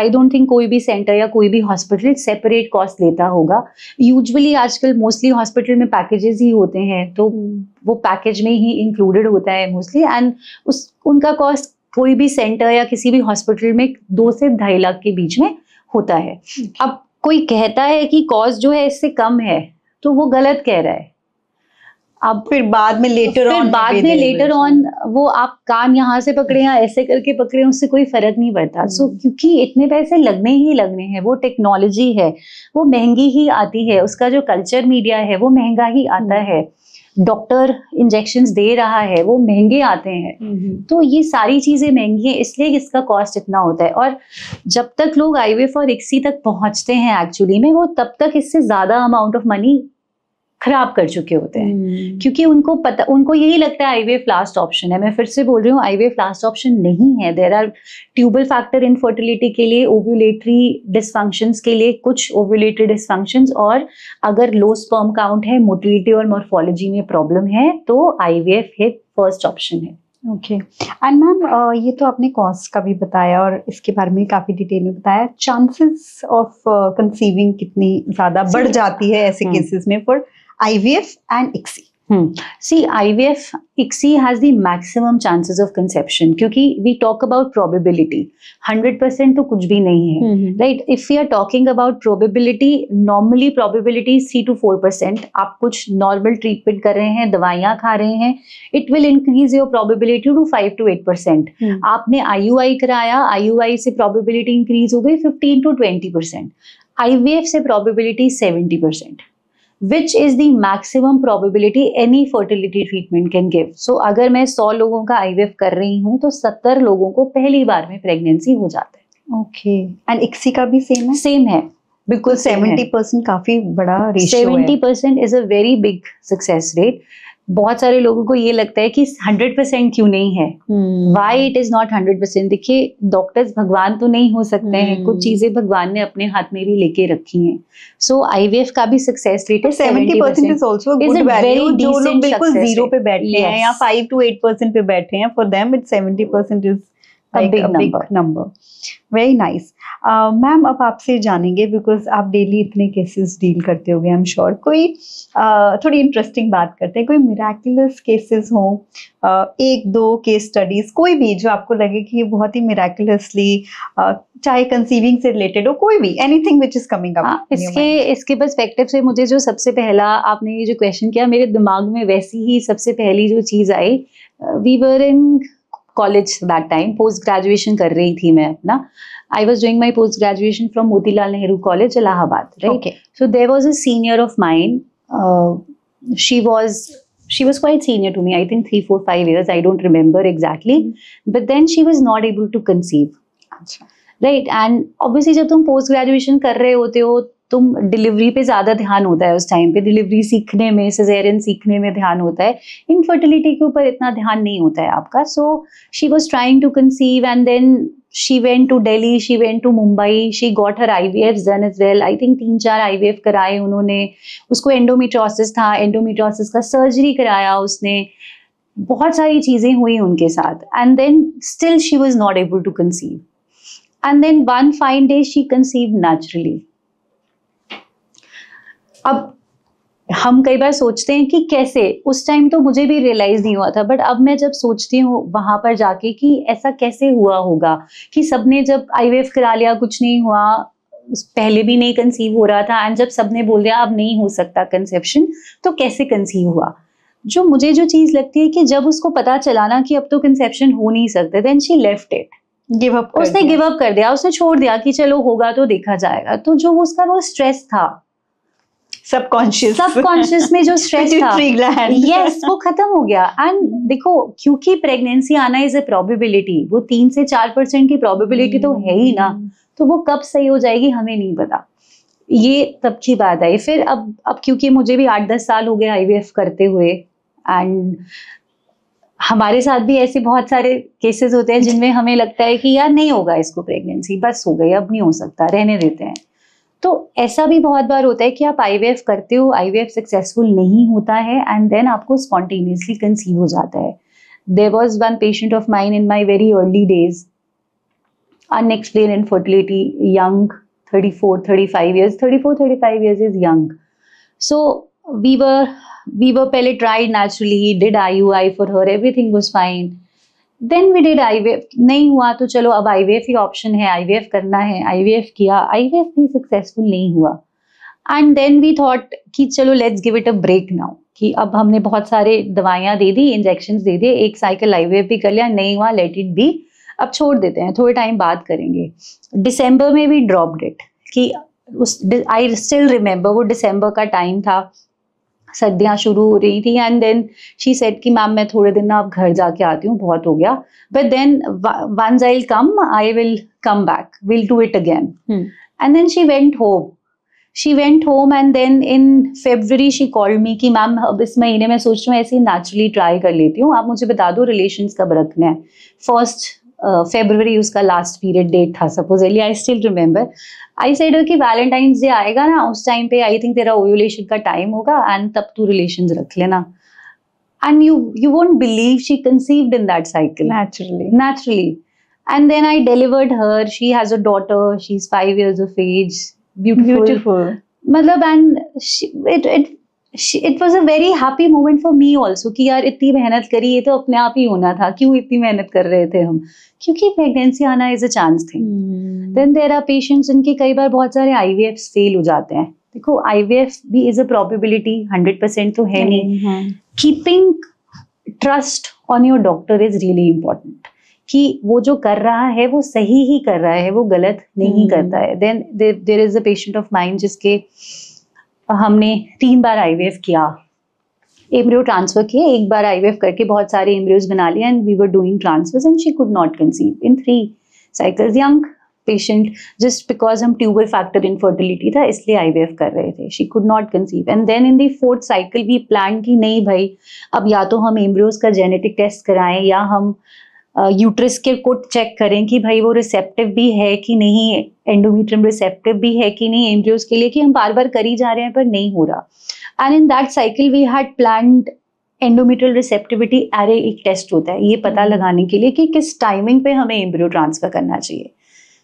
डोंट थिंक कोई भी सेंटर या कोई भी हॉस्पिटल सेपरेट कॉस्ट लेता होगा। यूजुअली आजकल मोस्टली हॉस्पिटल में पैकेजेस ही होते हैं, तो वो पैकेज में ही इंक्लूडेड होता है मोस्टली, एंड उनका कॉस्ट कोई भी सेंटर या किसी भी हॉस्पिटल में 2 से 2.5 लाख के बीच में होता है। अब कोई कहता है कि कॉस्ट जो है इससे कम है, तो वो गलत कह रहा है। अब फिर बाद में लेटर ऑन वो आप कान यहाँ से पकड़े या ऐसे करके पकड़े, उससे कोई फर्क नहीं पड़ता। सो क्योंकि इतने पैसे लगने ही लगने हैं, वो टेक्नोलॉजी है, वो महंगी ही आती है, उसका जो कल्चर मीडिया है वो महंगा ही आता है, डॉक्टर इंजेक्शंस दे रहा है वो महंगे आते हैं। तो ये सारी चीजें महंगी हैं, इसलिए इसका कॉस्ट इतना होता है। और जब तक लोग आईवीएफ और इक्सी तक पहुंचते हैं एक्चुअली में, वो तब तक इससे ज्यादा अमाउंट ऑफ मनी खराब कर चुके होते हैं, क्योंकि उनको यही लगता है आईवीएफ लास्ट ऑप्शन है। मैं फिर से बोल रही हूँ, आईवीएफ लास्ट ऑप्शन नहीं है। There are tubal factor infertility के लिए, ओव्यूलेटरी डिसफंक्शंस के लिए कुछ ओव्यूलेटरी डिसफंक्शंस, और अगर लो स्पर्म काउंट है, मोटिलिटी और मॉर्फोलॉजी में प्रॉब्लम है, तो आईवीएफ ही फर्स्ट ऑप्शन है। ओके। एंड मैम, ये तो आपने कॉस्ट का भी बताया और इसके बारे में काफी डिटेल में बताया। चांसेस ऑफ कंसीविंग कितनी ज्यादा बढ़ जाती है ऐसे केसेस में for IVF and ICSI? See, IVF, ICSI has the maximum chances of conception, क्योंकि we talk about probability. 100% तो कुछ भी नहीं है, right? If we are talking about probability, normally probability is 3 to 4%. आप कुछ normal treatment कर रहे हैं, दवाइयाँ खा रहे हैं, it will increase your probability to 5 to 8%. आपने IUI कराया, IUI से probability increase हो गई 15 to 20%. IVF से probability 70%. Which is the maximum probability any fertility treatment can give. So अगर मैं 100 लोगों का IVF कर रही हूँ, तो 70 लोगों को पहली बार में प्रेगनेंसी हो जाता है। ओके। एंड इक्सी का भी सेम है? सेम है, बिल्कुल 70% काफी बड़ा रेशियो है। 70% is a very big success rate. बहुत सारे लोगों को ये लगता है कि 100% क्यों नहीं है, वाई इट इज नॉट 100%। देखिए, डॉक्टर्स भगवान तो नहीं हो सकते हैं, कुछ चीजें भगवान ने अपने हाथ में भी लेके रखी हैं। सो आईवीएफ का भी सक्सेस रेट है 70% is also a good value. जो लोग बिल्कुल 0 पे बैठे हैं या 5 to 8% पे बैठे हैं, for them it's 70% is like a big number. Very nice. Ma'am, अब आपसे जानेंगे, बिकॉज आप डेली इतने केसेस डील करते होंगे, आई एम श्योर। कोई थोड़ी इंटरेस्टिंग बात करते हैं, कोई मिराकुलस केसेस हो, 1-2 केस स्टडीज, कोई भी जो आपको लगे कि ये बहुत ही मिराकुलसली, चाहे कंसीविंग से रिलेटेड हो, कोई भी, anything which is coming up. इसके पर्सपेक्टिव से मुझे जो सबसे पहला आपने ये जो क्वेश्चन किया, मेरे दिमाग में वैसी ही सबसे पहली जो चीज आई, we were in college that time, post graduation कर रही थी मैं अपना। I was doing my post graduation from Motilal Nehru college, Allahabad, right? So there was a senior of mine, she was she was quite senior to me, I think 3, 4, 5 years, I don't remember exactly. But then she was not able to conceive. अच्छा. Right. And obviously जब तुम post graduation कर रहे होते हो, तुम delivery पे ज़्यादा ध्यान होता है उस टाइम पे, डिलीवरी सीखने में, सिजेरियन सीखने में ध्यान होता है, इनफर्टिलिटी के ऊपर इतना ध्यान नहीं होता है आपका. So she was trying to conceive and then she went to Delhi, she went to Mumbai, she got her IVF done as well. I think 3-4 IVF कराए उन्होंने. उसको एंडोमेट्रियोसिस था, एंडोमेट्रियोसिस का सर्जरी कराया उसने. बहुत सारी चीज़ें हुई उनके साथ and then still she was not able to conceive. And then one fine day she conceived naturally. अब हम कई बार सोचते हैं कि कैसे, उस टाइम तो मुझे भी रियलाइज नहीं हुआ था, बट अब मैं जब सोचती हूँ वहां पर जाके कि ऐसा कैसे हुआ होगा कि सबने जब IVF करा लिया कुछ नहीं हुआ, पहले भी नहीं कंसीव हो रहा था, एंड जब सबने बोल दिया अब नहीं हो सकता कंसेप्शन, तो कैसे कंसीव हुआ. मुझे जो चीज लगती है कि जब उसको पता चला ना कि अब तो कंसेप्शन हो नहीं सकते, देन शी लेफ्ट इट. उसने गिव अप कर दिया, उसने छोड़ दिया कि चलो होगा तो देखा जाएगा. तो जो उसका वो स्ट्रेस था, सबकॉन्शियस में जो स्ट्रेस था, यस, वो खत्म हो गया. एंड देखो, क्योंकि प्रेगनेंसी आना इज अ प्रोबेबिलिटी, वो 3 से 4% की प्रोबेबिलिटी तो है ही ना, तो वो कब सही हो जाएगी हमें नहीं पता. ये तब की बात आई. फिर अब क्योंकि मुझे भी 8-10 साल हो गए IVF करते हुए, एंड हमारे साथ भी ऐसे बहुत सारे केसेस होते हैं जिनमें हमें लगता है कि यार नहीं होगा इसको प्रेगनेंसी, बस हो गई, अब नहीं हो सकता, रहने देते हैं. तो ऐसा भी बहुत बार होता है कि आप IVF करते हो, IVF सक्सेसफुल नहीं होता है, एंड देन आपको स्पॉन्टेनियसली कंसीव हो जाता है. There was one patient of mine in my very early days, unexplained infertility, young, 34-35 years. 34-35 years is young. So we were पहले tried naturally, did IUI for her, everything was fine. Then we did IVF, नहीं हुआ तो चलो अब IVF ही option है, IVF करना है, IVF किया, IVF भी सक्सेसफुल नहीं हुआ. एंड देन वी थॉट कि चलो let's give it a break now, कि अब हमने बहुत सारे दवाइयाँ दे दी, इंजेक्शंस दे दिए, एक साइकिल IVF भी कर लिया, नहीं हुआ, लेट इट बी, अब छोड़ देते हैं, थोड़े टाइम बाद करेंगे. दिसंबर में भी ड्रॉप्ड इट, कि आई स्टिल रिमेंबर वो दिसंबर का टाइम था, सर्दियाँ शुरू हो रही थी, एंड देन शी सेड कि मैम मैं थोड़े दिन ना अब घर जाके आती हूँ, बहुत हो गया, but then once I will come, I will come back, will do it again. And then she went home and then in February she called me कि मैम अब इस महीने मैं सोच रही हूँ ऐसे ही नेचुरली ट्राई कर लेती हूँ, आप मुझे बता दो रिलेशंस कब रखने हैं. 1st February उसका लास्ट पीरियड डेट था supposedly, I still remember. I said कि वैलेंटाइंस डे आएगा ना, उस टाइम पे आई थिंक तेरा ओव्यूलेशन का टाइम होगा, एंड तब तू रिलेशंस रख लेना. And you won't believe she conceived in that cycle naturally. And then I delivered her. She has a daughter, she's 5 years of age, beautiful. मतलब, and it was a very happy moment for me also कि यार इतनी मेहनत करी, ये तो अपने आप ही होना था, क्यों इतनी मेहनत कर रहे थे हम, क्योंकि प्रेगनेंसी आना is a chance thing. Then there are patients जिनके कई बार बहुत सारे IVF फेल हो जाते हैं. देखो IVF भी इज अ प्रोबेबिलिटी, 100% तो है नहीं. Keeping trust on your doctor is really important, कि वो जो कर रहा है वो सही ही कर रहा है, वो गलत नहीं करता है. Then there is a patient of mine जिसके हमने 3 बार IVF किया, एम्ब्रियो ट्रांसफर किए, एक बार IVF करके बहुत सारे एम्ब्रियोज बना लिए, and we were doing transfers and she could not conceive in 3 cycles. Young patient, just because हम ट्यूबर फैक्टर इनफर्टिलिटी था इसलिए IVF कर रहे थे, she could not conceive. And then in the 4th cycle we plan कि नहीं भाई, अब या तो हम एम्ब्रियोज का जेनेटिक टेस्ट कराएं, या हम यूट्रस के को चेक करें कि भाई वो रिसेप्टिव भी है कि नहीं, एंडोमेट्रियम रिसेप्टिव भी है कि नहीं एम्ब्रियोज के लिए, कि हम बार बार करी जा रहे हैं पर नहीं हो रहा. And in that cycle we had planned endometrial receptivity array, एक टेस्ट होता है ये पता लगाने के लिए कि किस टाइमिंग पे हमें एम्ब्रियो ट्रांसफर करना चाहिए.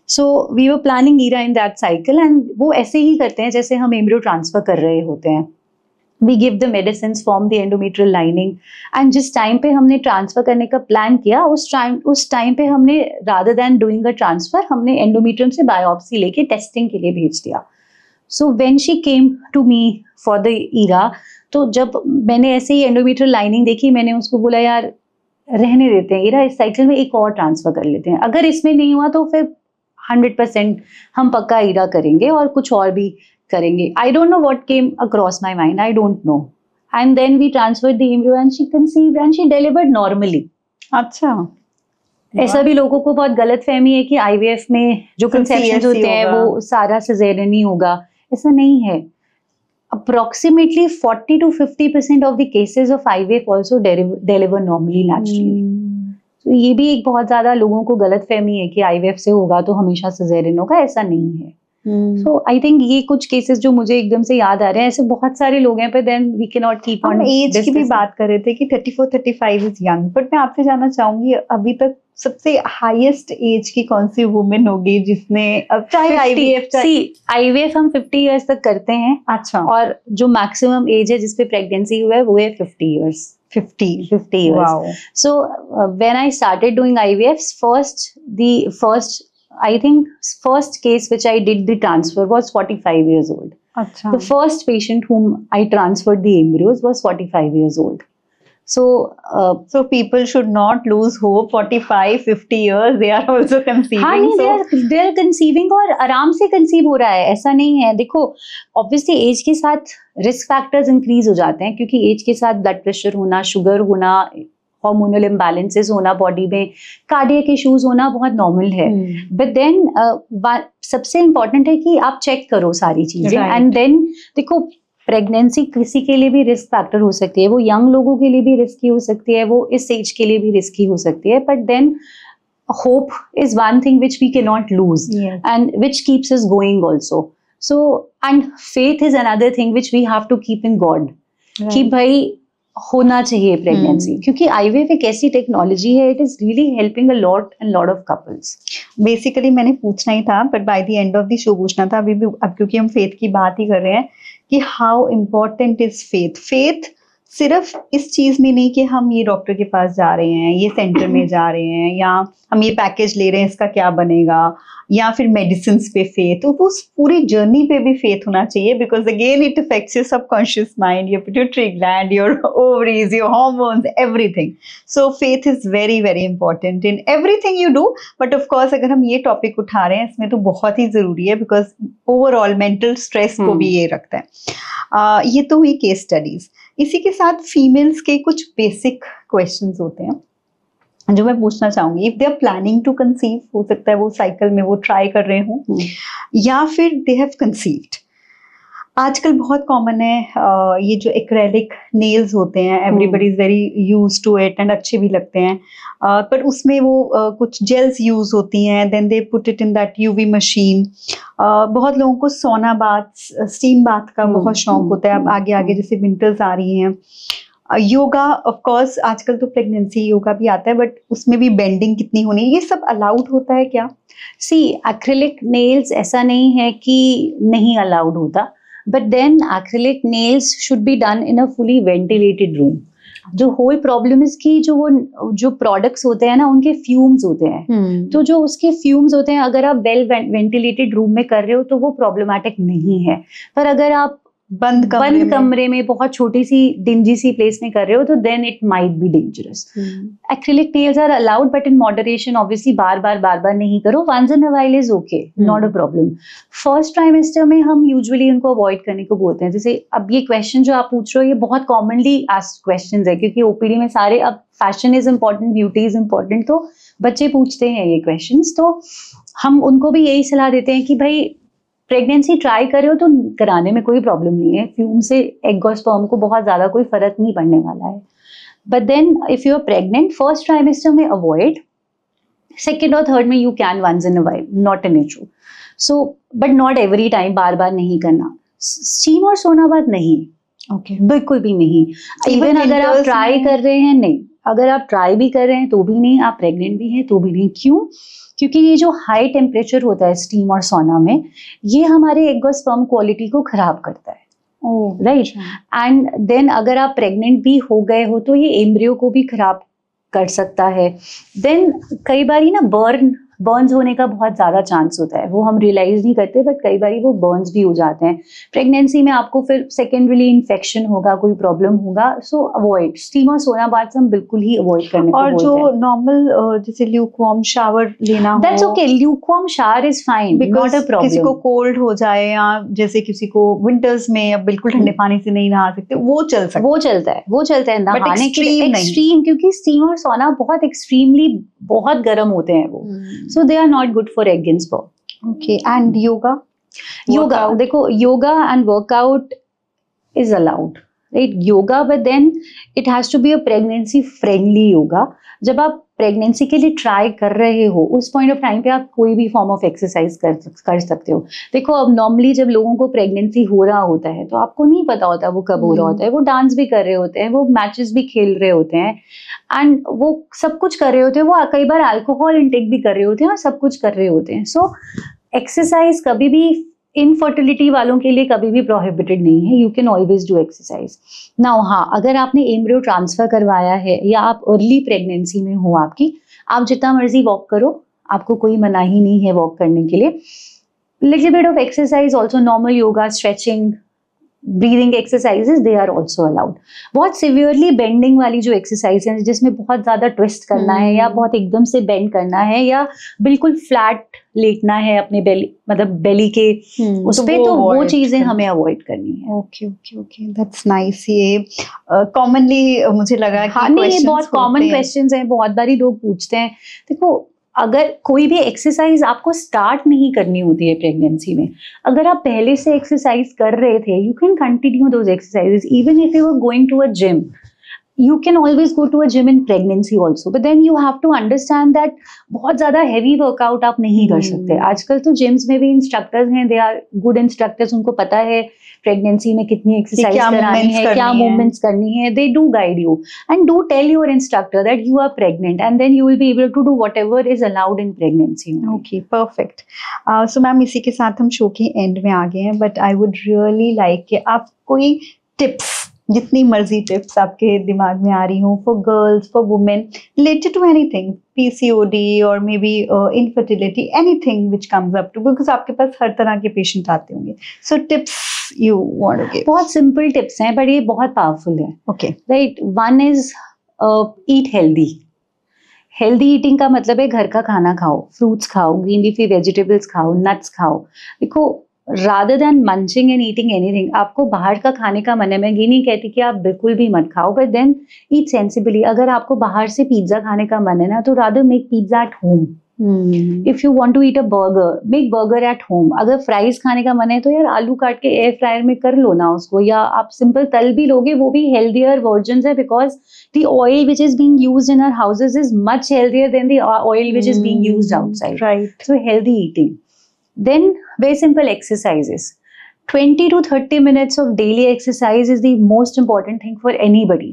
So we were planning ERA in that cycle, and वो ऐसे ही करते हैं जैसे हम एम्ब्रियो ट्रांसफर कर रहे होते हैं. We give the medicines, form the endometrial lining, and जिस टाइम पे हमने ट्रांसफर करने का प्लान किया, उस टाइम पे हमने rather than doing a transfer, हमने एंडोमेट्रियम से बायोप्सी लेके टेस्टिंग के लिए भेज दिया. So when she came to me for the ERA, तो जब मैंने ऐसे ही एंडोमेट्रियल लाइनिंग देखी, मैंने उसको बोला यार रहने देते हैं ERA, इस साइकिल में एक और ट्रांसफर कर लेते हैं, अगर इसमें नहीं हुआ तो फिर 100% हम पक्का ERA करेंगे और कुछ और भी करेंगे. I don't know what came across my mind, I don't know. and then we transferred the embryo and she conceived and she delivered normally. अच्छा, ऐसा भी लोगों को बहुत गलत फहमी है कि आईवीएफ में जो सिर्फ कंसेप्शन CSC होते हैं होगा। वो सारा सिजेरियन ही होगा, ऐसा नहीं है. Approximately 40 to 50% of the cases of IVF also deliver normally naturally. तो ये भी एक बहुत ज्यादा लोगों को गलत फहमी है कि आईवीएफ से होगा तो हमेशा सिजेरियन होगा, ऐसा नहीं है. सो आई थिंक ये कुछ केसेस जो मुझे एकदम से याद आ रहे हैं, ऐसे बहुत सारे लोग हैं, पर then we can not keep on. हम एज की भी बात कर रहे थे कि 34-35 इज यंग, बट मैं आपसे जानना चाहूंगी अभी तक सबसे हाईएस्ट एज की कौन सी वुमेन होगी जिसने, अब चाहे आईवीएफ हम 50 इयर्स तक करते हैं. अच्छा, और जो मैक्सिमम एज है जिसपे प्रेगनेंसी हुआ है वो है 50 years. 50 years. Wow. So when I started doing IVFs, I think first case which I did the transfer was 45 years old. अच्छा. The first patient whom I transferred the embryos was 45 years old. So people should not lose hope. 45-50 years they are also conceiving. हाँ नहीं, they are conceiving और आराम से conceive हो रहा है, ऐसा नहीं है. देखो ऑब्वियसली एज के साथ रिस्क फैक्टर्स इंक्रीज हो जाते हैं, क्योंकि एज के साथ ब्लड प्रेशर होना, शुगर होना, हार्मोनल इम्बैलेंसेस होना बॉडी में, कार्डियक इश्यूज होना बहुत नॉर्मल है. बट देन सबसे इम्पोर्टेंट है कि आप चेक करो सारी चीजें. एंड देन देखो प्रेगनेंसी किसी के लिए भी रिस्क फैक्टर हो सकती है, वो यंग लोगों के लिए भी रिस्की हो सकती है, वो इस एज के लिए भी रिस्की हो सकती है. But then hope is one thing which we can not lose and which keeps us going also. So and faith is another thing which we have to keep in God, कि भाई होना चाहिए pregnancy, क्योंकि IVF एक ऐसी technology है, it is really helping a lot and lot of couples. Basically मैंने पूछना ही था, but by the end of the show पूछना था अभी भी, अब क्योंकि हम फेथ की बात ही कर रहे हैं कि how important is faith. Faith सिर्फ इस चीज में नहीं कि हम ये डॉक्टर के पास जा रहे हैं, ये सेंटर में जा रहे हैं, या हम ये पैकेज ले रहे हैं, इसका क्या बनेगा, या फिर मेडिसिन पे फेथ. तो उस पूरी जर्नी पे भी फेथ होना चाहिए, because again it affects your subconscious mind, your pituitary gland, your ovaries, your hormones, everything. So faith is very very important in everything you do. But of course अगर हम ये टॉपिक उठा रहे हैं इसमें तो बहुत ही जरूरी है, बिकॉज ओवरऑल मेंटल स्ट्रेस को भी ये रखता है. ये तो हुई केस स्टडीज. इसी के साथ फीमेल्स के कुछ बेसिक क्वेश्चंस होते हैं जो मैं पूछना चाहूंगी. If they are planning to conceive, हो सकता है वो साइकिल में वो ट्राई कर रहे हों, या फिर दे हैव कंसीव्ड. आजकल बहुत कॉमन है ये जो एक्रेलिक नेल्स होते हैं, everybody is very use to it and अच्छे भी लगते हैं, पर उसमें वो कुछ जेल्स यूज होती हैं, then they put it in that UV machine. बहुत लोगों को सोना बाथ, स्टीम बाथ का बहुत शौक होता है. अब आगे आगे जैसे विंटर्स आ रही हैं, योगा ऑफ कोर्स आजकल तो प्रेगनेंसी योगा भी आता है, बट उसमें भी बेंडिंग कितनी होनी, ये सब अलाउड होता है क्या? सी एक्रिलिक नेल्स ऐसा नहीं है कि नहीं अलाउड होता, but then acrylic nails should be done in a fully ventilated room. जो होल प्रॉब्लम इज कि जो प्रोडक्ट्स होते हैं ना, उनके फ्यूम्स होते हैं. तो जो उसके फ्यूम्स होते हैं, अगर आप वेल वेंटिलेटेड रूम में कर रहे हो तो वो प्रॉब्लमैटिक नहीं है. पर अगर आप बंद कमरे में बहुत छोटी सी डिंजी सी प्लेस में कर रहे हो तो then it might be dangerous. Acrylic nails are allowed but in moderation. Obviously बार बार नहीं करो. Once in a while is okay, not a problem. First trimester में हम यूजुअली उनको अवॉइड करने को बोलते हैं. जैसे अब ये क्वेश्चन जो आप पूछ रहे हो, ये बहुत कॉमनली आस्क्ड क्वेश्चंस है, क्योंकि ओपीडी में सारे, अब fashion is important, beauty is important, तो बच्चे पूछते हैं ये क्वेश्चंस. तो हम उनको भी यही सलाह देते हैं कि भाई प्रेगनेंसी ट्राई कर रहे हो तो कराने में कोई प्रॉब्लम नहीं है. फ्यूम से एग और स्पर्म को बहुत ज्यादा कोई फर्क नहीं पड़ने वाला है. But then if you are pregnant, first trimester में अवॉइड, सेकेंड और थर्ड में you can once in a while, not an issue. So but not every time, बार बार नहीं करना. स्टीम और सोना बाथ नहीं, ओके, बिल्कुल भी नहीं. इवन अगर आप ट्राई कर रहे हैं, नहीं, अगर आप ट्राई भी कर रहे हैं तो भी नहीं, आप प्रेग्नेंट भी हैं तो भी नहीं. क्यों? क्योंकि ये जो हाई टेम्परेचर होता है स्टीम और सोना में, ये हमारे एग और स्पर्म क्वालिटी को खराब करता है. राइट. एंड देन अगर आप प्रेग्नेंट भी हो गए हो तो ये एम्ब्रियो को भी खराब कर सकता है. देन कई बार ना बर्न्स होने का बहुत ज़्यादा चांस होता है, वो हम रियलाइज़ नहीं करते बट कई बार वो बर्न्स भी हो जाते हैं। प्रेगनेंसी में आपको फिर सेकेंडरी इन्फेक्शन होगा, कोई प्रॉब्लम होगा, सो अवॉइड स्टीम और सोना बाथ हम बिल्कुल ही अवॉइड करने को और बोलते जो हैं। नॉर्मल जैसे ल्यूकवार्म शावर लेना हो, that's okay, lukewarm shower is fine, not because a किसी को प्रॉब्लम। कोल्ड हो जाए या जैसे किसी को विंटर्स में अब बिल्कुल ठंडे पानी से नहीं नहा सकते, वो चल सकता वो चलता है, वो चलता है नहाने के लिए extreme नहीं। एक्सट्रीम, क्योंकि स्टीम और सोना बहुत एक्सट्रीमली बहुत गर्म होते हैं वो, है। So they are not good for egg and sperm. Okay, and yoga? Yoga, Workout? देखो yoga and workout is allowed, right? Yoga, but then it has to be a pregnancy friendly yoga. जब आप pregnancy के लिए try कर रहे हो उस point of time पे आप कोई भी फॉर्म ऑफ एक्सरसाइज कर सकते हो। देखो अब नॉर्मली जब लोगों को प्रेगनेंसी हो रहा होता है तो आपको नहीं पता होता वो कब हो रहा होता है, वो डांस भी कर रहे होते हैं, वो मैचेस भी खेल रहे होते हैं एंड वो सब कुछ कर रहे होते हैं, वो कई बार अल्कोहल इंटेक भी कर रहे होते हैं और सब कुछ कर रहे होते हैं। सो एक्सरसाइज कभी भी इनफर्टिलिटी वालों के लिए कभी भी प्रोहिबिटेड नहीं है, you can always do exercise. Now हाँ, अगर आपने एम्ब्रियो ट्रांसफर करवाया है या आप अर्ली प्रेगनेंसी में हो आपकी, आप जितना मर्जी वॉक करो, आपको कोई मनाही नहीं है वॉक करने के लिए। Little bit of exercise also, normal yoga, stretching, breathing exercises, they are also allowed. बहुत सिवियरली बेंडिंग वाली जो एक्सरसाइज है जिसमें बहुत ज्यादा ट्विस्ट करना है या बहुत एकदम से बेंड करना है या बिल्कुल फ्लैट लेटना है अपने बेली, मतलब बेली के उस पे, तो वो चीजें हमें अवॉइड करनी है। Okay okay okay, that's nice. ये कॉमनली मुझे लगा कि हाँ नहीं, ये questions बहुत कॉमन होते हैं। क्वेश्चंस हैं, बहुत बारी लोग पूछते हैं। देखो अगर कोई भी एक्सरसाइज आपको स्टार्ट नहीं करनी होती है प्रेगनेंसी में, अगर आप पहले से एक्सरसाइज कर रहे थे, you can continue those exercises even if you are going to a gym. You can always go to a gym in pregnancy also, but then you have to understand that बहुत ज़्यादा heavy workout आप नहीं कर सकते। आजकल तो gyms में भी इंस्ट्रक्टर्स हैं, they are good instructors, उनको पता है प्रेगनेंसी में कितनी एक्सरसाइज करानी है, क्या मूवमेंट्स करनी है, they do guide you and do tell your instructor that you are pregnant and then you will be able to do whatever is allowed in pregnancy. Okay, perfect. So ma'am इसी के साथ हम show के and में आ गए हैं, but I would really like कि आप कोई टिप्स, जितनी मर्जी टिप्स आपके दिमाग में आ रही हो, for girls, for women, related to anything, PCOD और may be infertility, anything which comes up to, because आपके पास हर तरह के पेशेंट आते होंगे, so tips you want to give. बहुत सिंपल टिप्स हैं बट ये बहुत पावरफुल है। Okay, right, one is eat healthy. Healthy eating का मतलब है घर का खाना खाओ, फ्रूट्स खाओ, ग्रीन लीफी वेजिटेबल्स खाओ, नट्स खाओ। देखो rather than munching and eating anything, आपको बाहर का खाने का मन है, मैं ये नहीं कहती कि आप बिल्कुल भी मत खाओ, but then eat sensibly। अगर आपको बाहर से पिज्जा खाने का मन है ना, तो rather make pizza at home। If you want to eat a burger, make burger at home। अगर फ्राइज खाने का मन है तो यार आलू काट के एयर फ्रायर में कर लो ना उसको, या आप सिंपल तल भी लोगे, वो भी हेल्दियर वर्जन है, because the oil which is being used in our houses is much healthier than the oil which is being used outside। right, so healthy eating। Then very simple exercises, 20 to 30 minutes of daily exercise is the most important thing for anybody।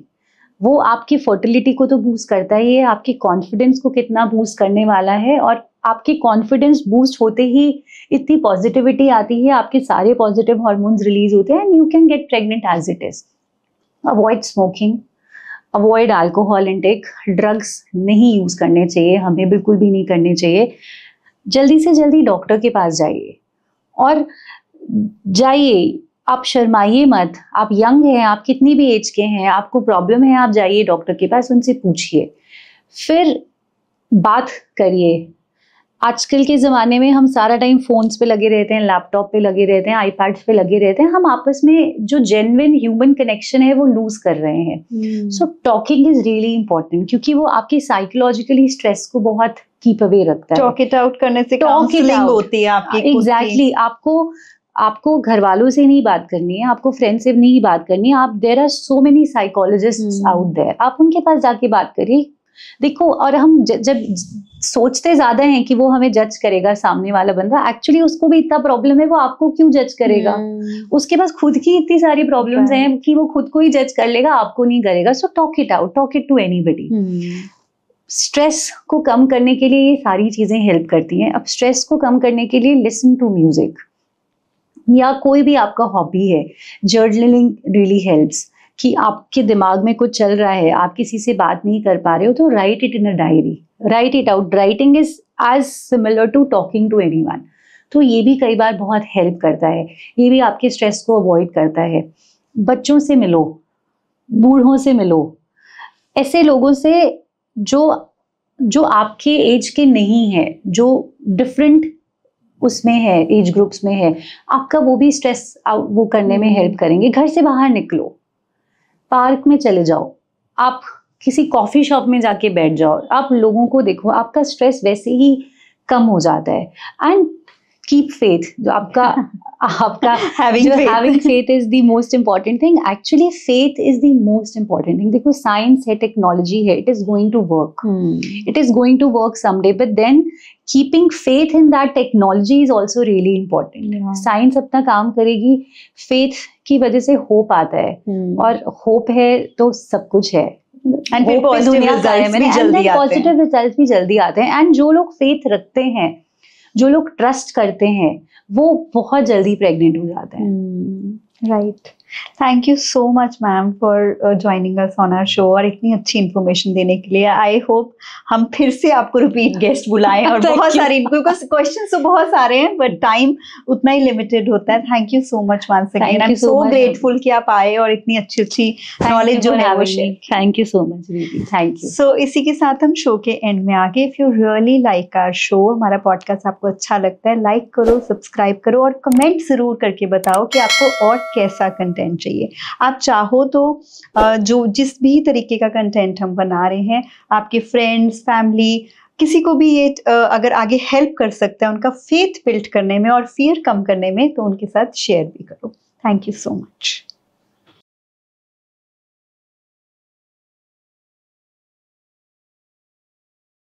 वो आपकी fertility को तो boost करता ही है, आपकी confidence को कितना boost करने वाला है, और आपकी कॉन्फिडेंस बूस्ट होते ही इतनी पॉजिटिविटी आती है, आपके सारे पॉजिटिव हार्मोन्स रिलीज होते हैं and you can get pregnant as it is. Avoid smoking, avoid alcohol intake, drugs नहीं यूज करने चाहिए, हमें बिल्कुल भी नहीं करने चाहिए। जल्दी से जल्दी डॉक्टर के पास जाइए, और जाइए, आप शर्माइए मत। आप यंग हैं, आप कितनी भी एज के हैं, आपको प्रॉब्लम है, आप जाइए डॉक्टर के पास, उनसे पूछिए, फिर बात करिए। आजकल के ज़माने में हम सारा टाइम फोन्स पे लगे रहते हैं, लैपटॉप पे लगे रहते हैं, आईपैड्स पे लगे रहते हैं, हम आपस में जो जेन्युइन ह्यूमन कनेक्शन है वो लूज कर रहे हैं। So talking is really important, क्योंकि वो आपकी साइकोलॉजिकली स्ट्रेस को बहुत कीप अवे रखता है। टॉक इट आउट करने से काउंसलिंग होती है आपकी। एग्जैक्टली, आपको घर वालों से नहीं बात करनी है, आपको फ्रेंड से नहीं बात करनी है, आप, there are so many psychologists out there, आप उनके पास जाके बात करिए। देखो, और हम जब सोचते ज्यादा हैं कि वो हमें जज करेगा सामने वाला बंदा, एक्चुअली उसको भी इतना प्रॉब्लम है, वो आपको क्यों जज करेगा? उसके पास खुद की इतनी सारी प्रॉब्लम्स हैं कि वो खुद को ही जज कर लेगा, आपको नहीं करेगा। So talk it out, talk it to anybody. Stress को कम करने के लिए ये सारी चीजें हेल्प करती हैं। अब स्ट्रेस को कम करने के लिए लिसन टू म्यूजिक, या कोई भी आपका हॉबी है, जर्नलिंग रियली हेल्प्स। कि आपके दिमाग में कुछ चल रहा है, आप किसी से बात नहीं कर पा रहे हो, तो write it in a diary, write it out. Writing is as similar to talking to anyone. तो ये भी कई बार बहुत हेल्प करता है, ये भी आपके स्ट्रेस को अवॉइड करता है. बच्चों से मिलो, बूढ़ों से मिलो, ऐसे लोगों से जो आपके एज के नहीं है, जो डिफरेंट उसमें है, एज ग्रुप्स में है, आपका वो भी स्ट्रेस आउट वो करने में हेल्प करेंगे. घर से बाहर निकलो, पार्क में चले जाओ, आप किसी कॉफी शॉप में जाके बैठ जाओ, आप लोगों को देखो, आपका स्ट्रेस वैसे ही कम हो जाता है. एंड कीप फेथ, जो आपका having faith is the most important thing. Actually faith is the most important thing. देखो साइंस है, टेक्नोलॉजी है, it is going to work. It is going to work someday, but then keeping faith in that technology is also really important. Science अपना काम करेगी, faith की वजह से hope आता है, और होप है तो सब कुछ है. एंड फिर पॉजिटिव रिजल्ट्स भी जल्दी आते हैं. एंड जो लोग फेथ रखते हैं, जो लोग ट्रस्ट करते हैं, वो बहुत जल्दी प्रेग्नेंट हो जाते हैं. Right. Thank you so much ma'am for joining us on our show और इतनी अच्छी इन्फॉर्मेशन देने के लिए. आई होप हम फिर से आपको रिपीट गेस्ट बुलाएं और बहुत सारे, बिकॉज क्वेश्चंस तो बहुत सारे हैं बट टाइम उतना ही लिमिटेड होता है. Thank you so much once again. I am so grateful कि आप आए और इतनी अच्छी नॉलेज जो है वो share. Thank you so much दीदी, थैंक यू. सो इसी के साथ हम शो के एंड में आ गए. If you really like our show, हमारा पॉडकास्ट आपको अच्छा लगता है, लाइक करो, सब्सक्राइब करो और कमेंट जरूर करके बताओ कि आपको और कैसा कंटेंट चाहिए. आप चाहो तो जो जिस भी तरीके का कंटेंट हम बना रहे हैं, आपके फ्रेंड्स, फैमिली, किसी को भी ये अगर आगे हेल्प कर सकता है उनका फेथ बिल्ड करने में और फियर कम करने में, तो उनके साथ शेयर भी करो. Thank you so much.